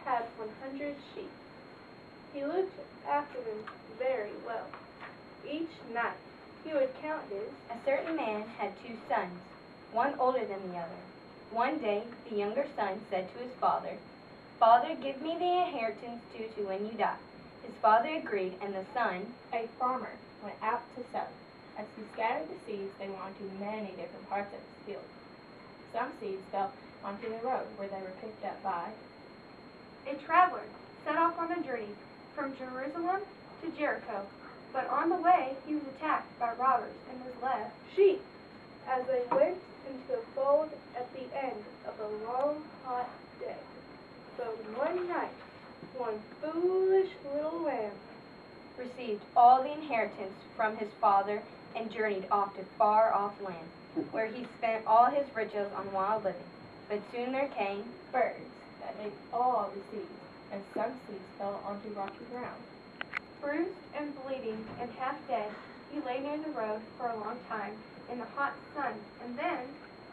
had 100 sheep. He looked after them very well. Each night he would count his. A certain man had 2 sons, one older than the other. One day the younger son said to his father, "Father, give me the inheritance due to when you die." His father agreed, and the son, A farmer, went out to sow. As he scattered the seeds, they went onto many different parts of his field. Some seeds fell onto the road, where they were picked up by A traveler set off on a journey from Jerusalem to Jericho, but on the way he was attacked by robbers and was left sheep as they went into a fold at the end of a long, hot day. But one night, one foolish little lamb received all the inheritance from his father and journeyed off to far-off land, where he spent all his riches on wild living. But soon there came birds that ate all the seeds, and some seeds fell onto rocky ground. bruised and bleeding and half dead. He lay near the road for a long time in the hot sun, and then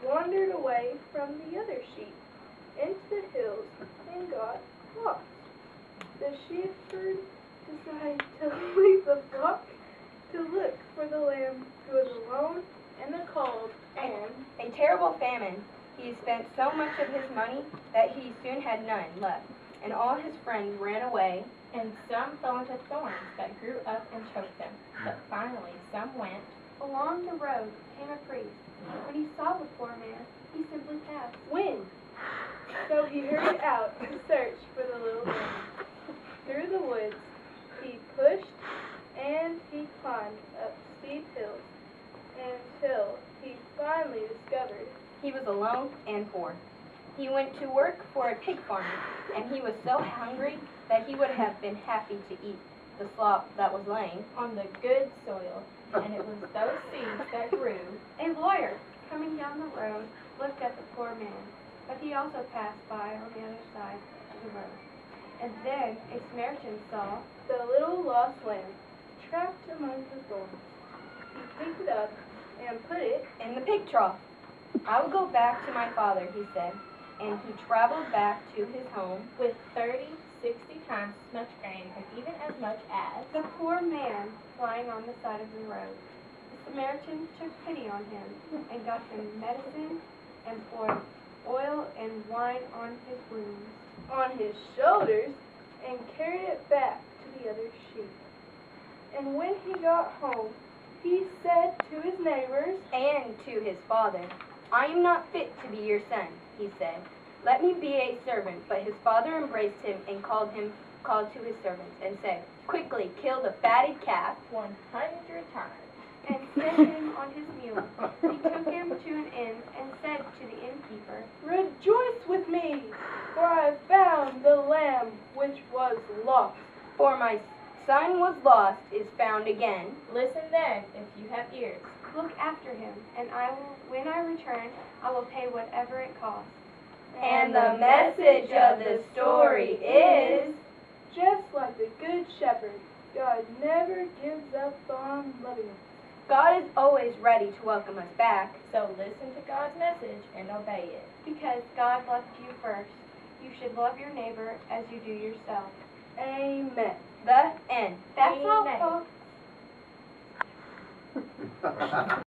wandered away from the other sheep into the hills and got lost. The shepherd decided to leave the flock to look for the lamb who was alone in the cold, and a terrible famine. He spent so much of his money that he soon had none left, and all his friends ran away. And some fell into thorns that grew up and choked them. But finally some went. along the road came a priest. When he saw the poor man, he simply passed. Wind! So he hurried out to search for the little lamb. Through the woods he pushed and he climbed up steep hills until he finally discovered He was alone and poor. He went to work for a pig farmer, and he was so hungry that he would have been happy to eat the slop that was laying On the good soil, and it was those seeds that grew. a lawyer coming down the road looked at the poor man, but he also passed by on the other side of the road. And then a Samaritan saw the little lost lamb trapped among the thorns. He picked it up and put it in the pig trough. "I will go back to my father," he said, and he traveled back to his home With 30, 60 times as much grain, and even as much as the poor man lying on the side of the road. The Samaritan took pity on him and got him medicine and poured oil and wine on his wounds, on his shoulders, and carried it back to the other sheep. And when he got home, he said to his neighbors, and to his father. "I am not fit to be your son," he said. "Let me be a servant." But his father embraced him and called to his servants and said, "Quickly kill the fatted calf 100 times. and sent him on his mule. He took him to an inn and said to the innkeeper, "Rejoice with me, for I have found the lamb which was lost." for my son was lost is found again." Listen then, if you have ears. Look after him, and when I return, I will pay whatever it costs. And the message of the story is, just like the Good Shepherd, God never gives up on loving us. God is always ready to welcome us back. So listen to God's message and obey it. Because God loved you first, you should love your neighbor as you do yourself. Amen. The end. That's all, Amen. folks.